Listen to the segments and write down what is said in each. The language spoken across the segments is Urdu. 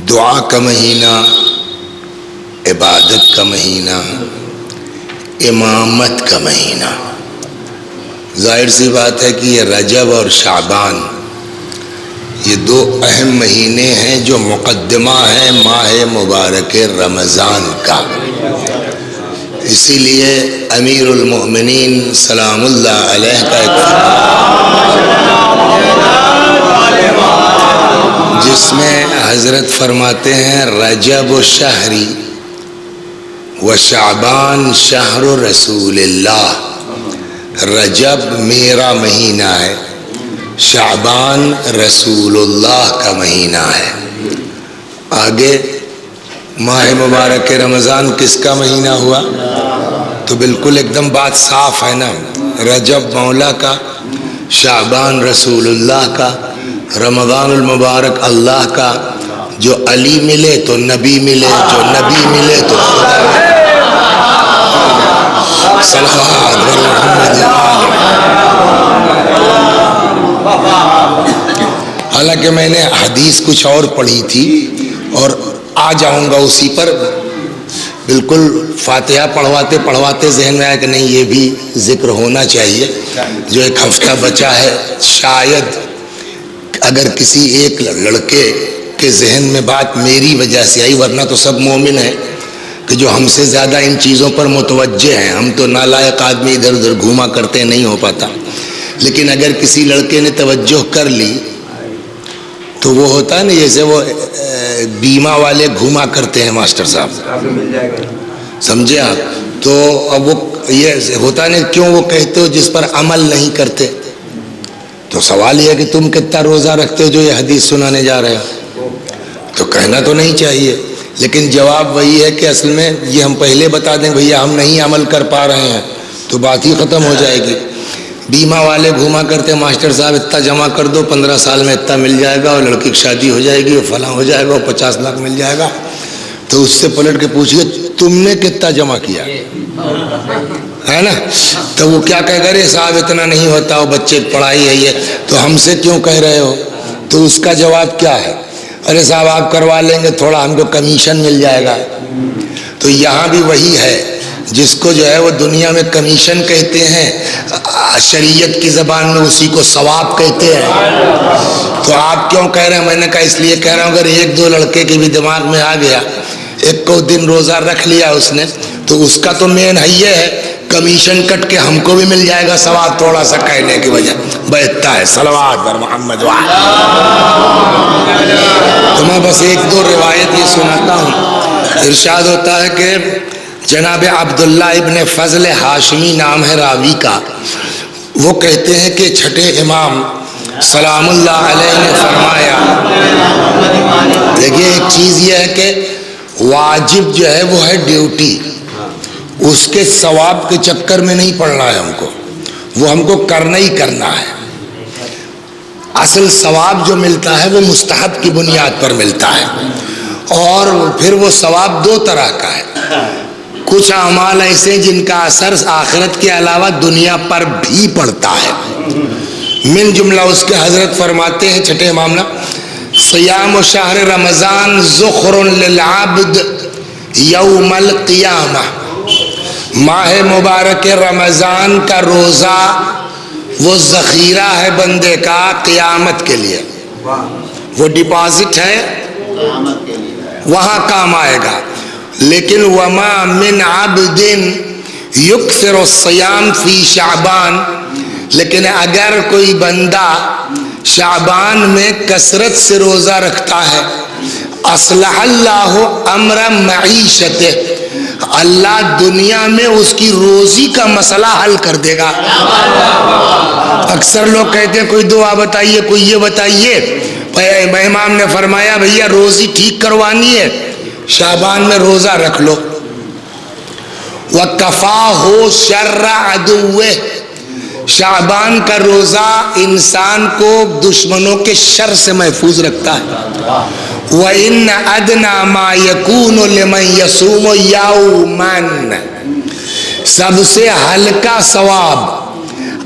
دعا کا مہینہ، عبادت کا مہینہ، امامت کا مہینہ. ظاہر سی بات ہے کہ یہ رجب اور شعبان یہ دو اہم مہینے ہیں جو مقدمہ ہیں ماہ مبارک رمضان کا. اسی لیے امیر المؤمنین سلام اللہ علیہ کا ایک جس میں حضرت فرماتے ہیں رجب و شہری و شعبان شہر رسول اللہ. رجب میرا مہینہ ہے، شعبان رسول اللہ کا مہینہ ہے. آگے ماہ مبارک رمضان کس کا مہینہ ہوا؟ تو بالکل ایک دم بات صاف ہے نا. رجب مولا کا، شعبان رسول اللہ کا، رمضان المبارک اللہ کا. جو علی ملے تو نبی ملے، جو نبی ملے تو خدا. صلوات محمد. حالانکہ میں نے حدیث کچھ اور پڑھی تھی اور آ جاؤں گا اسی پر. بالکل فاتحہ پڑھواتے پڑھواتے ذہن میں آیا کہ نہیں یہ بھی ذکر ہونا چاہیے. جو ایک ہفتہ بچا ہے، شاید اگر کسی ایک لڑکے کے ذہن میں بات میری وجہ سے آئی، ورنہ تو سب مومن ہیں کہ جو ہم سے زیادہ ان چیزوں پر متوجہ ہیں. ہم تو نالائق آدمی ادھر ادھر گھوما کرتے نہیں ہو پاتا. لیکن اگر کسی لڑکے نے توجہ کر لی تو وہ ہوتا ہے نا جیسے وہ بیمہ والے گھوما کرتے ہیں ماسٹر صاحب، سمجھے آپ؟ تو اب وہ یہ ہوتا ہے نا، کیوں وہ کہتے ہو جس پر عمل نہیں کرتے. تو سوال یہ ہے کہ تم کتنا روزہ رکھتے ہو جو یہ حدیث سنانے جا رہے ہو؟ تو کہنا تو نہیں چاہیے، لیکن جواب وہی ہے کہ اصل میں یہ ہم پہلے بتا دیں بھیا ہم نہیں عمل کر پا رہے ہیں تو بات ہی ختم ہو جائے گی. بیمہ والے گھوما کرتے ماسٹر صاحب اتنا جمع کر دو 15 سال میں اتنا مل جائے گا اور لڑکی کی شادی ہو جائے گی اور فلاں ہو جائے گا اور 50 لاکھ مل جائے گا. تو اس سے پلٹ کے پوچھئے تم نے کتنا جمع کیا ہے نا؟ تو وہ کیا کہے گا رے صاحب اتنا نہیں ہوتا، وہ بچے کی پڑھائی ہے یہ، تو ہم سے کیوں کہہ رہے ہو؟ تو اس کا جواب کیا ہے؟ ارے صاحب آپ کروا لیں گے تھوڑا ہم کو کمیشن مل جائے گا. تو یہاں بھی وہی ہے، جس کو جو ہے وہ دنیا میں کمیشن کہتے ہیں، شریعت کی زبان میں اسی کو ثواب کہتے ہیں. تو آپ کیوں کہہ رہے ہیں؟ میں نے کہا اس لیے کہہ رہا ہوں اگر ایک دو لڑکے کے بھی دماغ میں آ گیا، ایک کو دن روزہ رکھ لیا اس نے، تو اس کا تو مین ہے یہ ہے کمیشن کٹ کے ہم کو بھی مل جائے گا ثواب تھوڑا سا کہنے کی وجہ بیٹھتا ہے. صلوات بر محمد وعلی. تو میں بس ایک دو روایت یہ سناتا ہوں. ارشاد ہوتا ہے کہ جناب عبداللہ ابن فضل ہاشمی نام ہے راوی کا، وہ کہتے ہیں کہ چھٹے امام سلام اللہ علیہ نے فرمایا. دیکھیے ایک چیز یہ ہے کہ واجب جو ہے وہ ہے ڈیوٹی، اس کے ثواب کے چکر میں نہیں پڑنا ہے ہم کو، وہ ہم کو کرنا ہی کرنا ہے. اصل ثواب جو ملتا ہے وہ مستحب کی بنیاد پر ملتا ہے، اور پھر وہ ثواب دو طرح کا ہے. کچھ اعمال ایسے جن کا اثر آخرت کے علاوہ دنیا پر بھی پڑتا ہے. من جملہ اس کے حضرت فرماتے ہیں چھٹے امام نا، صیام شہر رمضان ذخر للعبد یوم القیامہ. ماہ مبارک رمضان کا روزہ وہ ذخیرہ ہے بندے کا قیامت کے لیے، وہ ڈپازٹ ہے وہاں کام آئے گا. لیکن وما من عبد یکثر الصیام فی شعبان، لیکن اگر کوئی بندہ شعبان میں کثرت سے روزہ رکھتا ہے، اصلح اللہ امر معیشت، اللہ دنیا میں اس کی روزی کا مسئلہ حل کر دے گا. اکثر لوگ کہتے ہیں کوئی دعا بتائیے، کوئی یہ بتائیے. امام نے فرمایا بھیا روزی ٹھیک کروانی ہے، شعبان میں روزہ رکھ لو. وَكَفَاهُ شَرَّ عَدُوِّهِ، شعبان کا روزہ انسان کو دشمنوں کے شر سے محفوظ رکھتا ہے. وَإِنَّ أَدْنَى مَا يَكُونُ لِمَنْ يَصُومُ يَوْمًا، سب سے ہلکا ثواب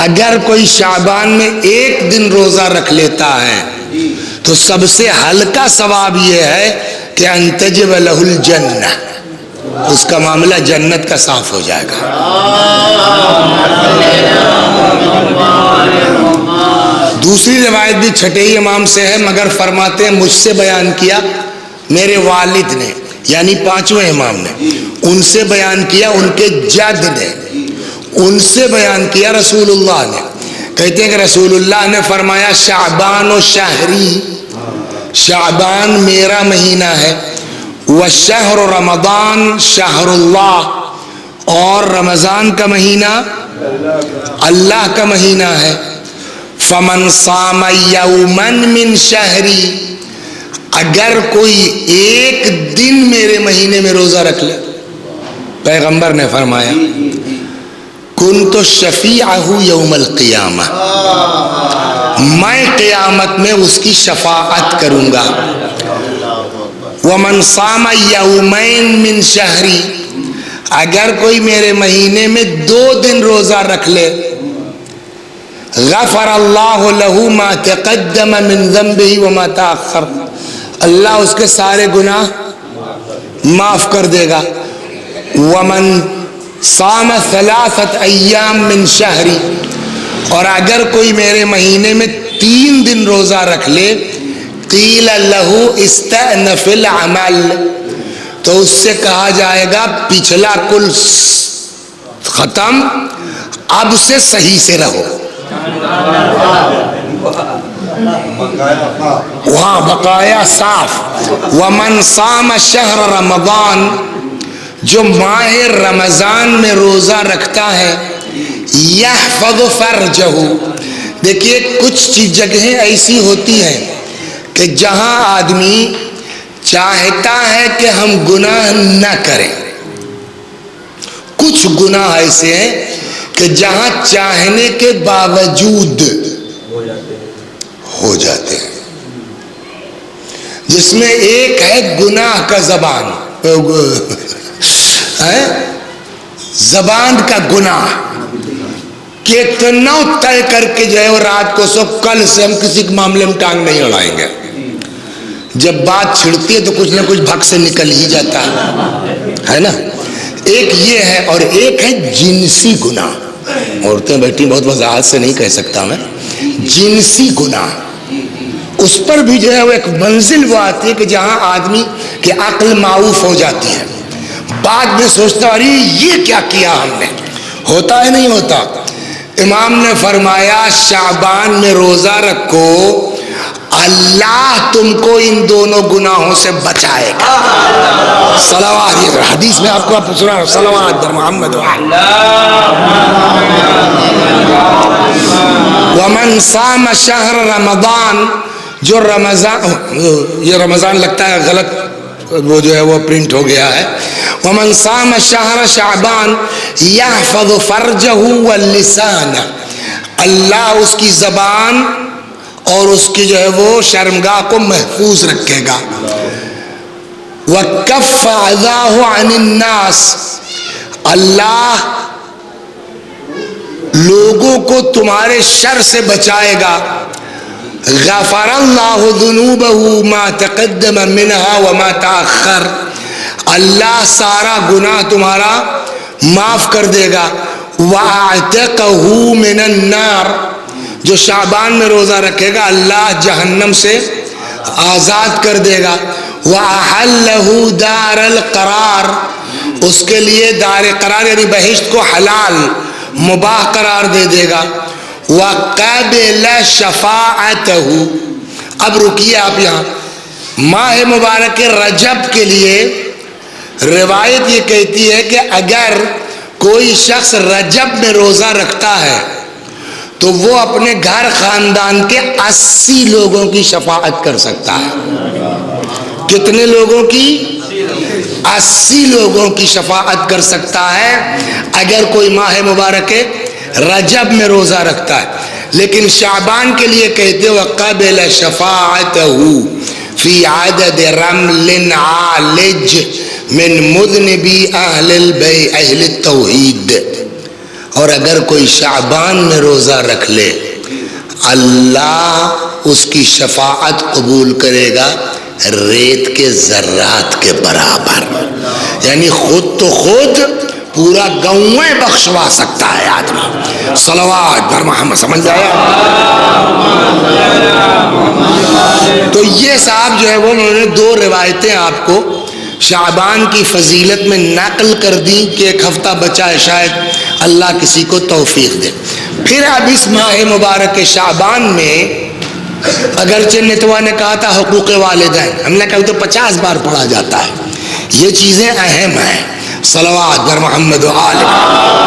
اگر کوئی شعبان میں ایک دن روزہ رکھ لیتا ہے تو سب سے ہلکا ثواب یہ ہے کہ انتجب لہ الجنہ، اس کا معاملہ جنت کا صاف ہو جائے گا۔ دوسری روایت بھی چھٹے ہی امام سے ہے، مگر فرماتے ہیں مجھ سے بیان کیا میرے والد نے، یعنی پانچویں امام نے، ان سے بیان کیا ان کے جد نے، ان سے بیان کیا رسول اللہ نے۔ کہتے ہیں کہ رسول اللہ نے فرمایا شعبان و شہری، شعبان میرا مہینہ ہے، وشہر رمضان شہر اللہ، اور رمضان کا مہینہ اللہ کا مہینہ ہے۔ فمن صام یوما من شہری، اگر کوئی ایک دن میرے مہینے میں روزہ رکھ لے، پیغمبر نے فرمایا کنت شفیعہ یوم القیامہ، میں قیامت میں اس کی شفاعت کروں گا۔ ومن صام یومین من شہری، اگر کوئی میرے مہینے میں 2 دن روزہ رکھ لے، غفر اللہ لہ ما تقدم من ذنبہ وما تاخر، اللہ اس کے سارے گناہ معاف کر دے گا۔ ومن صام 3 ایام من شہری، اور اگر کوئی میرے مہینے میں 3 دن روزہ رکھ لے، قیل لہ استأنف العمل، تو اس سے کہا جائے گا پچھلا کل ختم، اب سے صحیح سے رہو، وہاں بقایا صاف۔ ومن صام شہر رمضان، جو ماہ رمضان میں روزہ رکھتا ہے، یحفظ فرجہ، دیکھیے کچھ جگہیں ایسی ہوتی ہیں کہ جہاں آدمی چاہتا ہے کہ ہم گناہ نہ کریں، کچھ گناہ ایسے ہیں کہ جہاں چاہنے کے باوجود ہو جاتے ہیں، جس میں ایک ہے گناہ کا زبان، زبان کا گناہ، کتنا طے کر کے جو ہے وہ رات کو سو کل سے ہم کسی کے معاملے میں ٹانگ نہیں اڑائیں گے، جب بات چھڑتی ہے تو کچھ نہ کچھ بھگ سے نکل ہی جاتا ہے نا۔ ایک یہ ہے، اور ایک ہے جنسی گناہ، عورتیں بیٹھی بہت وضاحت سے نہیں کہہ سکتا میں، جنسی گناہ، اس پر بھی جو ہے وہ ایک منزل وہ آتی ہے کہ جہاں آدمی کی عقل معاف ہو جاتی ہے، بعد میں سوچتا ارے یہ کیا کیا ہم نے، ہوتا ہے نہیں ہوتا۔ امام نے فرمایا شعبان میں روزہ رکھو، اللہ تم کو ان دونوں گناہوں سے بچائے گا۔ صلوات، یہ حدیث میں آپ کو سنا، صلوات در محمد۔ ومن صام شہر رمضان، جو رمضان، یہ رمضان لگتا ہے غلط، وہ جو ہے وہ پرنٹ ہو گیا ہے۔ ومن صام شہر شعبان یحفظ فرجہ واللسانہ، اللہ اس کی زبان اور اس کی جو ہے وہ شرمگاہ کو محفوظ رکھے گا۔ وَكَفَّ عَذَاهُ عَنِ النَّاسِ، اللہ لوگوں کو تمہارے شر سے بچائے گا۔ غفر اللہ ذنوبہ ما تقدم منہا وما تاخر، اللہ سارا گناہ تمہارا معاف کر دے گا۔ وَأَعْتَقَهُ مِنَ النَّارِ، جو شعبان میں روزہ رکھے گا اللہ جہنم سے آزاد کر دے گا۔ وَأَحَلَّهُ دَارَ الْقَرَارِ، اس کے لیے دار قرار یعنی بہشت کو حلال مباح قرار دے دے گا۔ وَقَبِلَ شَفَاعَتَهُ، اب رکیے آپ یہاں، ماہ مبارک رجب کے لیے روایت یہ کہتی ہے کہ اگر کوئی شخص رجب میں روزہ رکھتا ہے تو وہ اپنے گھر خاندان کے 80 لوگوں کی شفاعت کر سکتا ہے۔ کتنے لوگوں کی؟ 80 لوگوں کی شفاعت کر سکتا ہے اگر کوئی ماہ مبارک رجب میں روزہ رکھتا ہے۔ لیکن شعبان کے لیے کہتے وَقَبِلَ شَفَاعَتَهُ فِي عَدَدِ رَمْلٍ عَالِجٍ من مذنبی اہل التوحید، اور اگر کوئی شعبان میں روزہ رکھ لے اللہ اس کی شفاعت قبول کرے گا ریت کے ذرات کے برابر، یعنی خود تو خود پورا گاؤں بخشوا سکتا ہے آدمی۔ صلوات بر محمد، سمجھ آیا؟ تو یہ صاحب جو ہے وہ انہوں نے دو روایتیں آپ کو شعبان کی فضیلت میں نقل کر دی کہ ایک ہفتہ بچا ہے، شاید اللہ کسی کو توفیق دے۔ پھر اب اس ماہ مبارک شعبان میں اگرچہ نتوا نے کہا تھا حقوق والدین، ہم نے کہا تو 50 بار پڑھا جاتا ہے، یہ چیزیں اہم ہیں۔ صلوات بر محمد و آل محمد۔